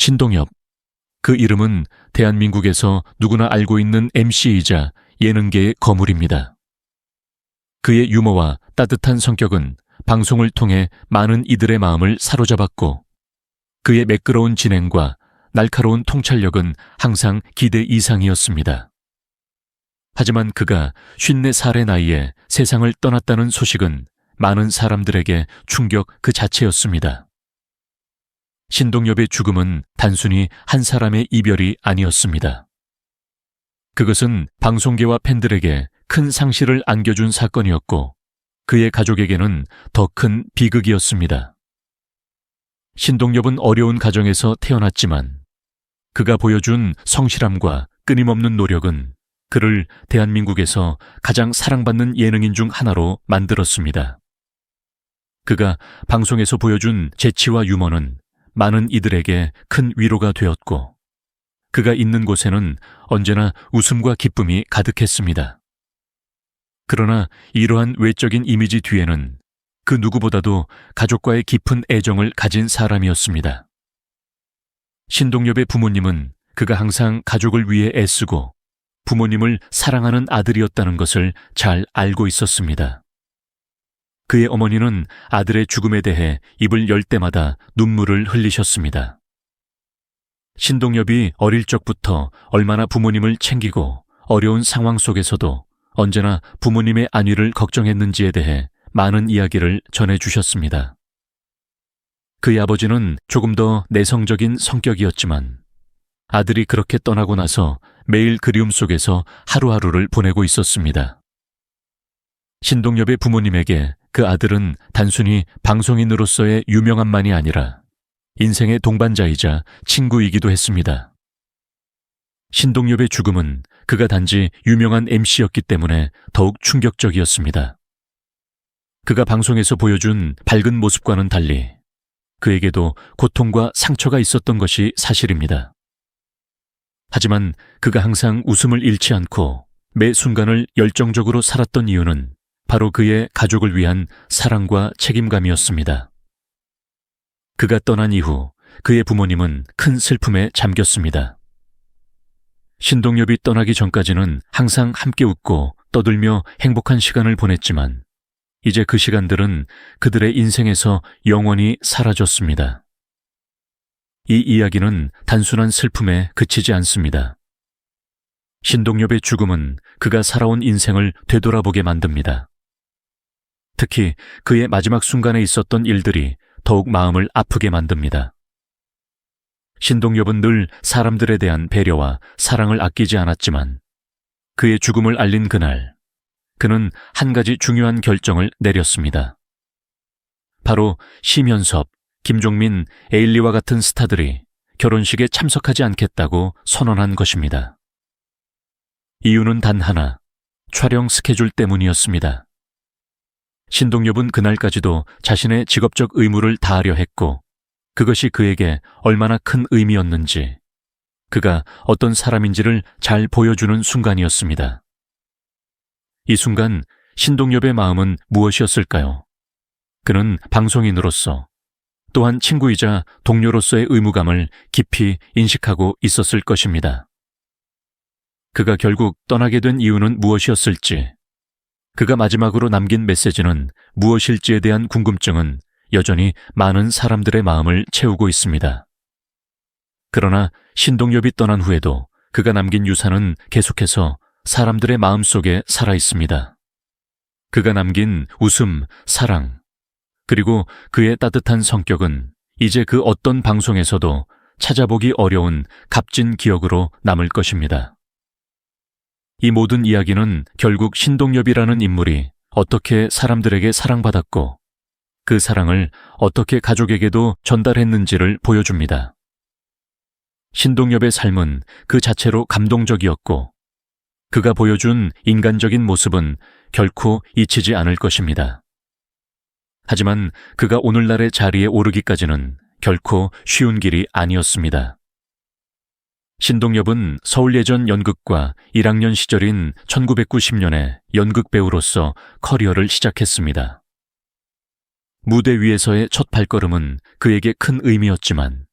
신동엽. 그 이름은 대한민국에서 누구나 알고 있는 MC이자 예능계의 거물입니다. 그의 유머와 따뜻한 성격은 방송을 통해 많은 이들의 마음을 사로잡았고, 그의 매끄러운 진행과 날카로운 통찰력은 항상 기대 이상이었습니다. 하지만 그가 54살의 나이에 세상을 떠났다는 소식은 많은 사람들에게 충격 그 자체였습니다. 신동엽의 죽음은 단순히 한 사람의 이별이 아니었습니다. 그것은 방송계와 팬들에게 큰 상실을 안겨준 사건이었고, 그의 가족에게는 더 큰 비극이었습니다. 신동엽은 어려운 가정에서 태어났지만 그가 보여준 성실함과 끊임없는 노력은 그를 대한민국에서 가장 사랑받는 예능인 중 하나로 만들었습니다. 그가 방송에서 보여준 재치와 유머는 많은 이들에게 큰 위로가 되었고, 그가 있는 곳에는 언제나 웃음과 기쁨이 가득했습니다. 그러나 이러한 외적인 이미지 뒤에는 그 누구보다도 가족과의 깊은 애정을 가진 사람이었습니다. 신동엽의 부모님은 그가 항상 가족을 위해 애쓰고 부모님을 사랑하는 아들이었다는 것을 잘 알고 있었습니다. 그의 어머니는 아들의 죽음에 대해 입을 열 때마다 눈물을 흘리셨습니다. 신동엽이 어릴 적부터 얼마나 부모님을 챙기고 어려운 상황 속에서도 언제나 부모님의 안위를 걱정했는지에 대해 많은 이야기를 전해주셨습니다. 그의 아버지는 조금 더 내성적인 성격이었지만 아들이 그렇게 떠나고 나서 매일 그리움 속에서 하루하루를 보내고 있었습니다. 신동엽의 부모님에게 그 아들은 단순히 방송인으로서의 유명함만이 아니라 인생의 동반자이자 친구이기도 했습니다. 신동엽의 죽음은 그가 단지 유명한 MC였기 때문에 더욱 충격적이었습니다. 그가 방송에서 보여준 밝은 모습과는 달리 그에게도 고통과 상처가 있었던 것이 사실입니다. 하지만 그가 항상 웃음을 잃지 않고 매 순간을 열정적으로 살았던 이유는 바로 그의 가족을 위한 사랑과 책임감이었습니다. 그가 떠난 이후 그의 부모님은 큰 슬픔에 잠겼습니다. 신동엽이 떠나기 전까지는 항상 함께 웃고 떠들며 행복한 시간을 보냈지만 이제 그 시간들은 그들의 인생에서 영원히 사라졌습니다. 이 이야기는 단순한 슬픔에 그치지 않습니다. 신동엽의 죽음은 그가 살아온 인생을 되돌아보게 만듭니다. 특히 그의 마지막 순간에 있었던 일들이 더욱 마음을 아프게 만듭니다. 신동엽은 늘 사람들에 대한 배려와 사랑을 아끼지 않았지만 그의 죽음을 알린 그날, 그는 한 가지 중요한 결정을 내렸습니다. 바로 심연섭, 김종민, 에일리와 같은 스타들이 결혼식에 참석하지 않겠다고 선언한 것입니다. 이유는 단 하나, 촬영 스케줄 때문이었습니다. 신동엽은 그날까지도 자신의 직업적 의무를 다하려 했고, 그것이 그에게 얼마나 큰 의미였는지, 그가 어떤 사람인지를 잘 보여주는 순간이었습니다. 이 순간 신동엽의 마음은 무엇이었을까요? 그는 방송인으로서 또한 친구이자 동료로서의 의무감을 깊이 인식하고 있었을 것입니다. 그가 결국 떠나게 된 이유는 무엇이었을지, 그가 마지막으로 남긴 메시지는 무엇일지에 대한 궁금증은 여전히 많은 사람들의 마음을 채우고 있습니다. 그러나 신동엽이 떠난 후에도 그가 남긴 유산은 계속해서 사람들의 마음속에 살아있습니다. 그가 남긴 웃음, 사랑, 그리고 그의 따뜻한 성격은 이제 그 어떤 방송에서도 찾아보기 어려운 값진 기억으로 남을 것입니다. 이 모든 이야기는 결국 신동엽이라는 인물이 어떻게 사람들에게 사랑받았고 그 사랑을 어떻게 가족에게도 전달했는지를 보여줍니다. 신동엽의 삶은 그 자체로 감동적이었고 그가 보여준 인간적인 모습은 결코 잊히지 않을 것입니다. 하지만 그가 오늘날의 자리에 오르기까지는 결코 쉬운 길이 아니었습니다. 신동엽은 서울예전 연극과 1학년 시절인 1990년에 연극배우로서 커리어를 시작했습니다. 무대 위에서의 첫 발걸음은 그에게 큰 의미였지만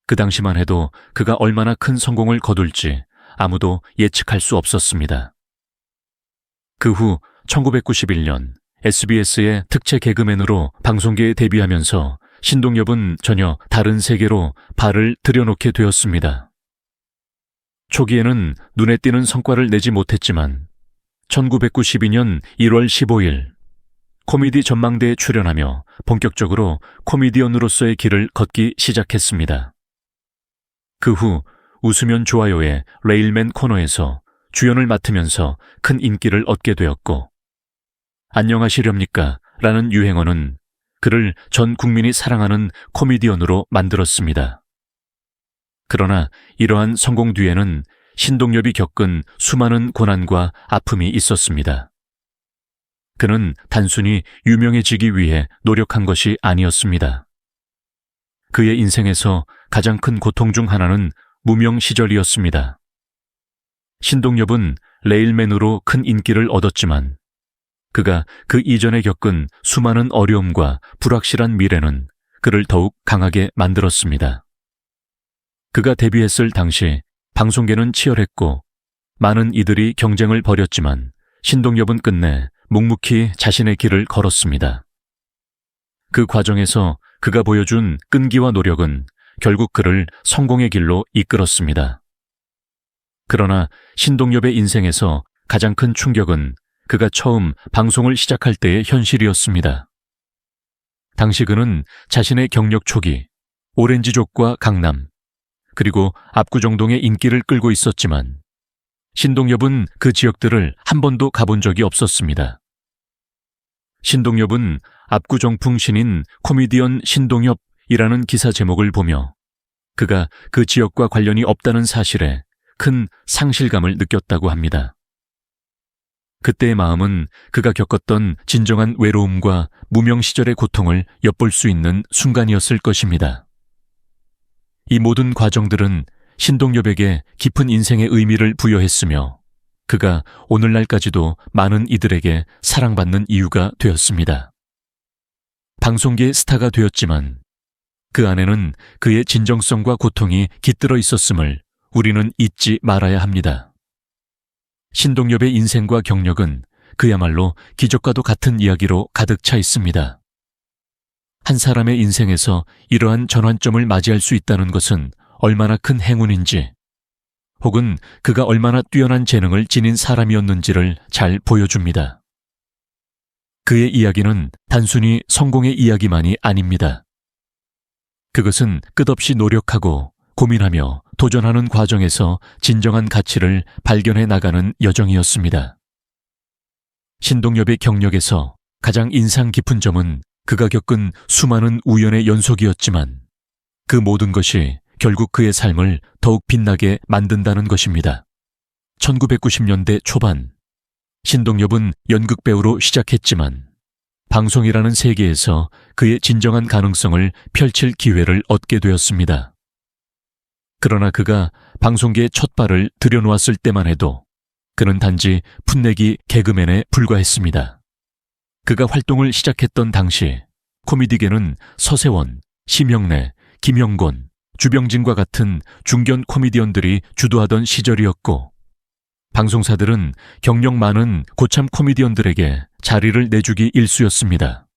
그 당시만 해도 그가 얼마나 큰 성공을 거둘지 아무도 예측할 수 없었습니다. 그 후 1991년 SBS의 특채 개그맨으로 방송계에 데뷔하면서 신동엽은 전혀 다른 세계로 발을 들여놓게 되었습니다. 초기에는 눈에 띄는 성과를 내지 못했지만 1992년 1월 15일 코미디 전망대에 출연하며 본격적으로 코미디언으로서의 길을 걷기 시작했습니다. 그 후 웃으면 좋아요의 레일맨 코너에서 주연을 맡으면서 큰 인기를 얻게 되었고, 안녕하시렵니까? 라는 유행어는 그를 전 국민이 사랑하는 코미디언으로 만들었습니다. 그러나 이러한 성공 뒤에는 신동엽이 겪은 수많은 고난과 아픔이 있었습니다. 그는 단순히 유명해지기 위해 노력한 것이 아니었습니다. 그의 인생에서 가장 큰 고통 중 하나는 무명 시절이었습니다. 신동엽은 레일맨으로 큰 인기를 얻었지만 그가 그 이전에 겪은 수많은 어려움과 불확실한 미래는 그를 더욱 강하게 만들었습니다. 그가 데뷔했을 당시 방송계는 치열했고 많은 이들이 경쟁을 벌였지만 신동엽은 끝내 묵묵히 자신의 길을 걸었습니다. 그 과정에서 그가 보여준 끈기와 노력은 결국 그를 성공의 길로 이끌었습니다. 그러나 신동엽의 인생에서 가장 큰 충격은 그가 처음 방송을 시작할 때의 현실이었습니다. 당시 그는 자신의 경력 초기, 오렌지족과 강남, 그리고 압구정동의 인기를 끌고 있었지만 신동엽은 그 지역들을 한 번도 가본 적이 없었습니다. 신동엽은 압구정풍 신인 코미디언 신동엽이라는 기사 제목을 보며 그가 그 지역과 관련이 없다는 사실에 큰 상실감을 느꼈다고 합니다. 그때의 마음은 그가 겪었던 진정한 외로움과 무명 시절의 고통을 엿볼 수 있는 순간이었을 것입니다. 이 모든 과정들은 신동엽에게 깊은 인생의 의미를 부여했으며 그가 오늘날까지도 많은 이들에게 사랑받는 이유가 되었습니다. 방송계의 스타가 되었지만 그 안에는 그의 진정성과 고통이 깃들어 있었음을 우리는 잊지 말아야 합니다. 신동엽의 인생과 경력은 그야말로 기적과도 같은 이야기로 가득 차 있습니다. 한 사람의 인생에서 이러한 전환점을 맞이할 수 있다는 것은 얼마나 큰 행운인지, 혹은 그가 얼마나 뛰어난 재능을 지닌 사람이었는지를 잘 보여줍니다. 그의 이야기는 단순히 성공의 이야기만이 아닙니다. 그것은 끝없이 노력하고 고민하며 도전하는 과정에서 진정한 가치를 발견해 나가는 여정이었습니다. 신동엽의 경력에서 가장 인상 깊은 점은 그가 겪은 수많은 우연의 연속이었지만 그 모든 것이 결국 그의 삶을 더욱 빛나게 만든다는 것입니다. 1990년대 초반, 신동엽은 연극배우로 시작했지만 방송이라는 세계에서 그의 진정한 가능성을 펼칠 기회를 얻게 되었습니다. 그러나 그가 방송계에 첫 발을 들여놓았을 때만 해도 그는 단지 풋내기 개그맨에 불과했습니다. 그가 활동을 시작했던 당시 코미디계는 서세원, 심영래, 김영곤, 주병진과 같은 중견 코미디언들이 주도하던 시절이었고 방송사들은 경력 많은 고참 코미디언들에게 자리를 내주기 일쑤였습니다.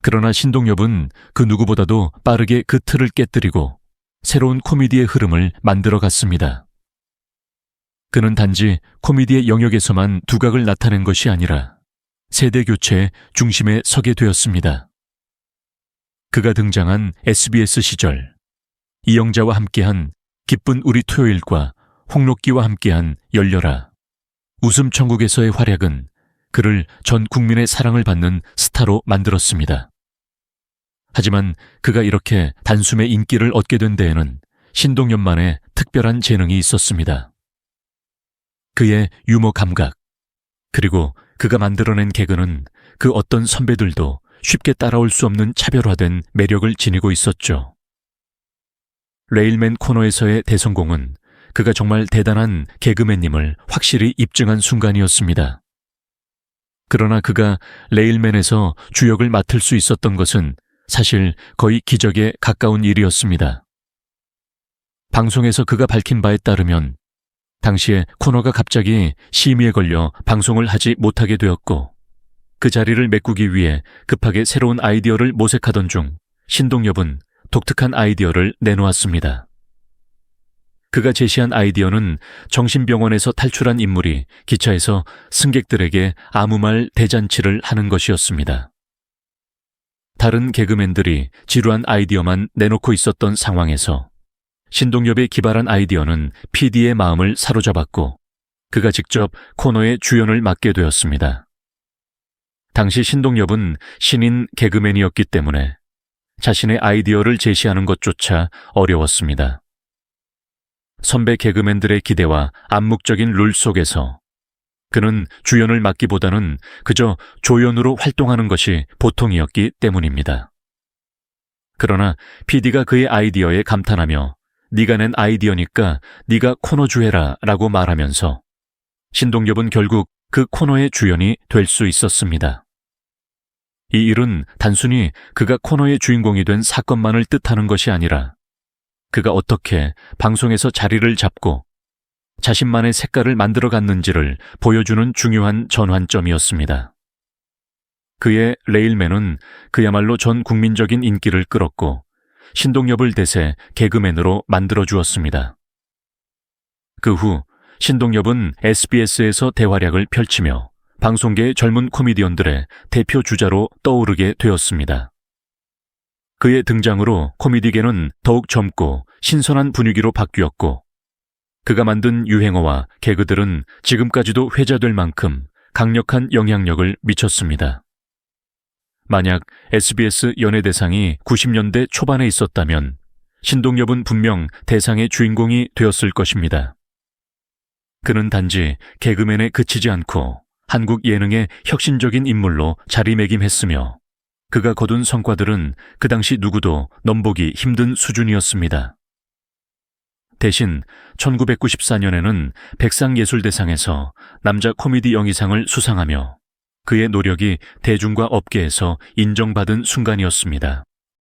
그러나 신동엽은 그 누구보다도 빠르게 그 틀을 깨뜨리고 새로운 코미디의 흐름을 만들어 갔습니다. 그는 단지 코미디의 영역에서만 두각을 나타낸 것이 아니라 세대 교체의 중심에 서게 되었습니다. 그가 등장한 SBS 시절, 이영자와 함께한 기쁜 우리 토요일과 홍록기와 함께한 열려라, 웃음 천국에서의 활약은 그를 전 국민의 사랑을 받는 스타로 만들었습니다. 하지만 그가 이렇게 단숨에 인기를 얻게 된 데에는 신동엽만의 특별한 재능이 있었습니다. 그의 유머 감각, 그리고 그가 만들어낸 개그는 그 어떤 선배들도 쉽게 따라올 수 없는 차별화된 매력을 지니고 있었죠. 레일맨 코너에서의 대성공은 그가 정말 대단한 개그맨님을 확실히 입증한 순간이었습니다. 그러나 그가 레일맨에서 주역을 맡을 수 있었던 것은 사실 거의 기적에 가까운 일이었습니다. 방송에서 그가 밝힌 바에 따르면 당시에 코너가 갑자기 심의에 걸려 방송을 하지 못하게 되었고 그 자리를 메꾸기 위해 급하게 새로운 아이디어를 모색하던 중 신동엽은 독특한 아이디어를 내놓았습니다. 그가 제시한 아이디어는 정신병원에서 탈출한 인물이 기차에서 승객들에게 아무 말 대잔치를 하는 것이었습니다. 다른 개그맨들이 지루한 아이디어만 내놓고 있었던 상황에서 신동엽의 기발한 아이디어는 PD의 마음을 사로잡았고 그가 직접 코너의 주연을 맡게 되었습니다. 당시 신동엽은 신인 개그맨이었기 때문에 자신의 아이디어를 제시하는 것조차 어려웠습니다. 선배 개그맨들의 기대와 암묵적인 룰 속에서 그는 주연을 맡기보다는 그저 조연으로 활동하는 것이 보통이었기 때문입니다. 그러나 PD가 그의 아이디어에 감탄하며 네가 낸 아이디어니까 네가 코너 주해라 라고 말하면서 신동엽은 결국 그 코너의 주연이 될 수 있었습니다. 이 일은 단순히 그가 코너의 주인공이 된 사건만을 뜻하는 것이 아니라 그가 어떻게 방송에서 자리를 잡고 자신만의 색깔을 만들어갔는지를 보여주는 중요한 전환점이었습니다. 그의 레일맨은 그야말로 전 국민적인 인기를 끌었고 신동엽을 대세 개그맨으로 만들어주었습니다. 그 후 신동엽은 SBS에서 대활약을 펼치며 방송계의 젊은 코미디언들의 대표 주자로 떠오르게 되었습니다. 그의 등장으로 코미디계는 더욱 젊고 신선한 분위기로 바뀌었고 그가 만든 유행어와 개그들은 지금까지도 회자될 만큼 강력한 영향력을 미쳤습니다. 만약 SBS 연예대상이 90년대 초반에 있었다면 신동엽은 분명 대상의 주인공이 되었을 것입니다. 그는 단지 개그맨에 그치지 않고 한국 예능의 혁신적인 인물로 자리매김했으며 그가 거둔 성과들은 그 당시 누구도 넘보기 힘든 수준이었습니다. 대신 1994년에는 백상예술대상에서 남자 코미디 영희상을 수상하며 그의 노력이 대중과 업계에서 인정받은 순간이었습니다.